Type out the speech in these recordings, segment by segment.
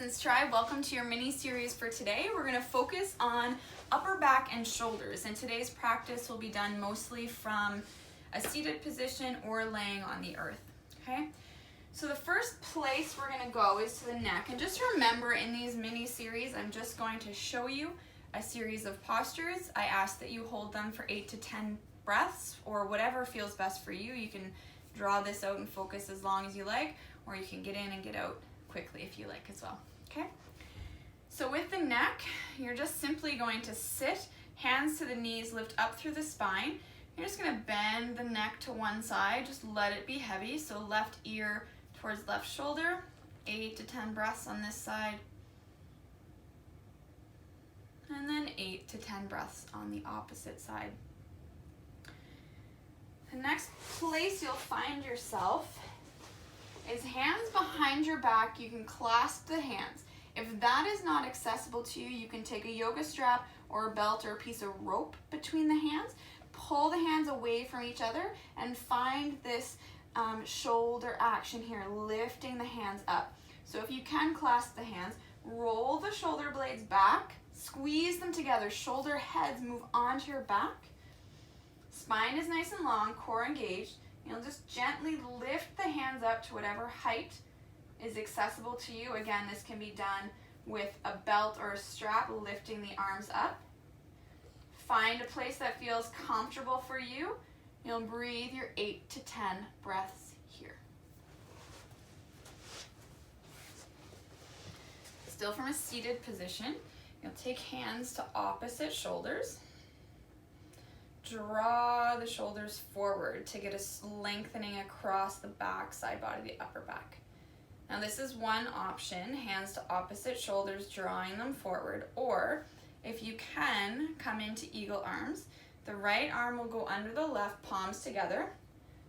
Essence Tribe, welcome to your mini series for today. We're going to focus on upper back and shoulders, and today's practice will be done mostly from a seated position or laying on the earth. Okay, so the first place we're going to go is to the neck, and just remember in these mini series I'm just going to show you a series of postures. I ask that you hold them for 8 to 10 breaths or whatever feels best for you. You can draw this out and focus as long as you like, or you can get in and get out quickly if you like as well. Okay, so with the neck, you're just simply going to sit, hands to the knees, lift up through the spine. You're just going to bend the neck to one side, just let it be heavy. So left ear towards left shoulder, 8 to 10 breaths on this side, and then 8 to 10 breaths on the opposite side. The next place you'll find yourself is hands behind your back. You can clasp the hands. If that is not accessible to you, you can take a yoga strap or a belt or a piece of rope between the hands, pull the hands away from each other, and find this shoulder action here, lifting the hands up. So if you can clasp the hands, roll the shoulder blades back, squeeze them together, shoulder heads move onto your back. Spine is nice and long, core engaged. You'll just gently lift the hands up to whatever height is accessible to you. Again, this can be done with a belt or a strap, lifting the arms up. Find a place that feels comfortable for you. You'll breathe your 8 to 10 breaths here. Still from a seated position, you'll take hands to opposite shoulders. Draw the shoulders forward to get a lengthening across the back side body, the upper back. Now this is one option, hands to opposite shoulders, drawing them forward, or if you can, come into eagle arms. The right arm will go under the left, palms together.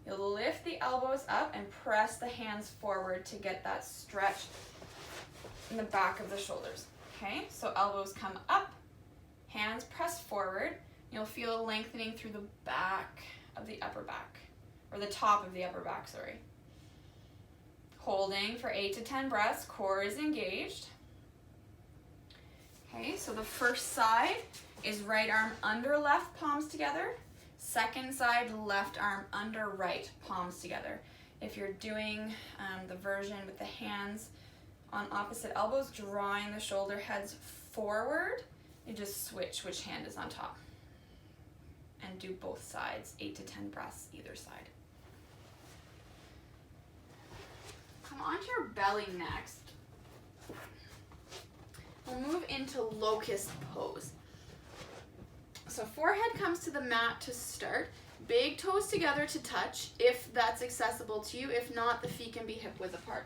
You'll lift the elbows up and press the hands forward to get that stretch in the back of the shoulders. Okay, so elbows come up, hands press forward. You'll feel a lengthening through the back of the upper back, or the top of the upper back, sorry. Holding for 8 to 10 breaths, core is engaged. Okay, so the first side is right arm under left, palms together. Second side, left arm under right, palms together. If you're doing the version with the hands on opposite elbows, drawing the shoulder heads forward, you just switch which hand is on top. And do both sides, 8 to 10 breaths either side. Come onto your belly next. We'll move into locust pose. So forehead comes to the mat to start. Big toes together to touch if that's accessible to you. If not, the feet can be hip width apart.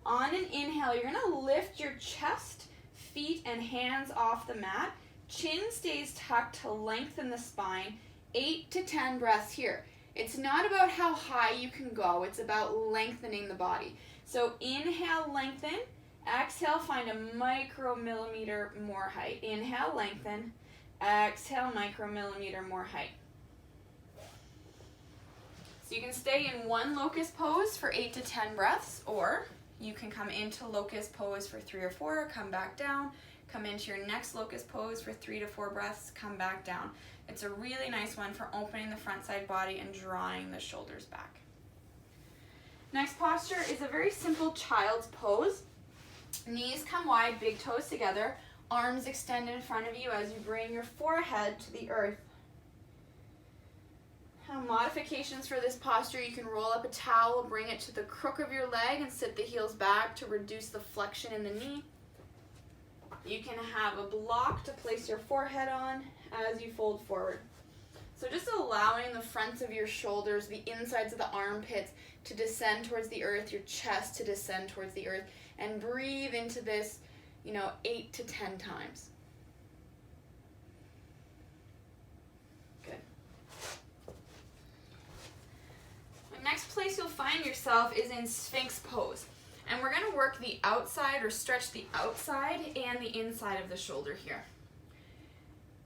On an inhale, you're gonna lift your chest, feet, and hands off the mat. Chin stays tucked to lengthen the spine. 8 to 10 breaths here. It's not about how high you can go, it's about lengthening the body. So inhale, lengthen. Exhale, find a micromillimeter more height. Inhale, lengthen. Exhale, micromillimeter more height. So you can stay in one locust pose for 8 to 10 breaths, or you can come into locust pose for 3 or 4, come back down, come into your next locust pose for 3 to 4 breaths, come back down. It's a really nice one for opening the front side body and drawing the shoulders back. Next posture is a very simple child's pose. Knees come wide, big toes together, arms extend in front of you as you bring your forehead to the earth. Modifications for this posture, you can roll up a towel, bring it to the crook of your leg and sit the heels back to reduce the flexion in the knee. You can have a block to place your forehead on as you fold forward. So just allowing the fronts of your shoulders, the insides of the armpits to descend towards the earth, your chest to descend towards the earth, and breathe into this, 8 to 10 times. Good. The next place you'll find yourself is in Sphinx pose. And we're going to work the outside, or stretch the outside and the inside of the shoulder here.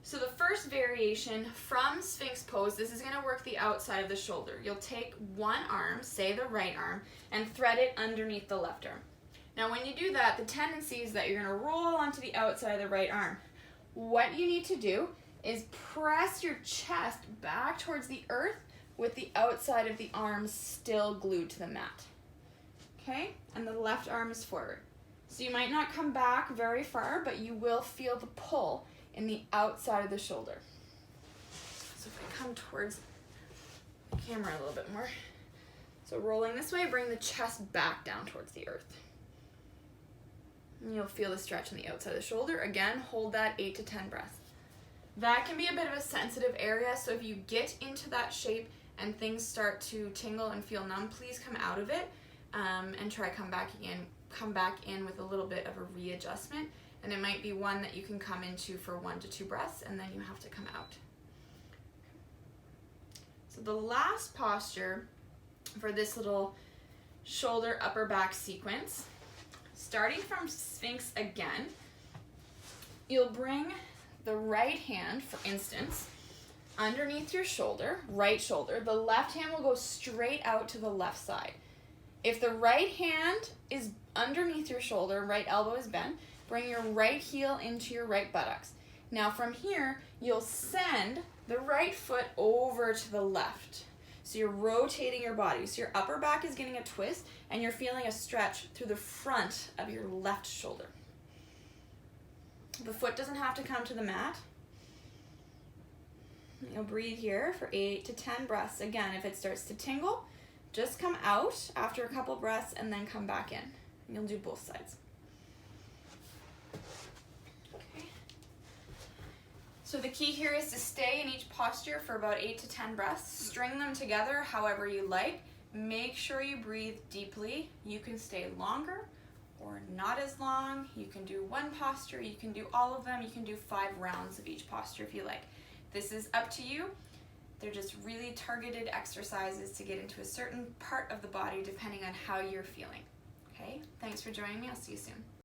So the first variation from Sphinx pose, this is going to work the outside of the shoulder. You'll take one arm, say the right arm, and thread it underneath the left arm. Now when you do that, the tendency is that you're gonna roll onto the outside of the right arm. What you need to do is press your chest back towards the earth with the outside of the arm still glued to the mat. Okay, and the left arm is forward. So you might not come back very far, but you will feel the pull in the outside of the shoulder. So if I come towards the camera a little bit more. So rolling this way, bring the chest back down towards the earth. And you'll feel the stretch on the outside of the shoulder. Again, hold that 8 to 10 breaths. That can be a bit of a sensitive area, so if you get into that shape and things start to tingle and feel numb, please come out of it and try come back in with a little bit of a readjustment. And it might be one that you can come into for 1 to 2 breaths, and then you have to come out. So the last posture for this little shoulder upper back sequence, starting from Sphinx again, you'll bring the right hand, for instance, underneath your shoulder, right shoulder. The left hand will go straight out to the left side. If the right hand is underneath your shoulder, right elbow is bent, bring your right heel into your right buttocks. Now from here, you'll send the right foot over to the left. So you're rotating your body. So your upper back is getting a twist and you're feeling a stretch through the front of your left shoulder. The foot doesn't have to come to the mat. You'll breathe here for 8 to 10 breaths. Again, if it starts to tingle, just come out after a couple breaths and then come back in. You'll do both sides. Okay. So the key here is to stay in each posture for about 8 to 10 breaths. String them together however you like. Make sure you breathe deeply. You can stay longer or not as long. You can do one posture, you can do all of them, you can do 5 rounds of each posture if you like. This is up to you. They're just really targeted exercises to get into a certain part of the body depending on how you're feeling. Okay, thanks for joining me. I'll see you soon.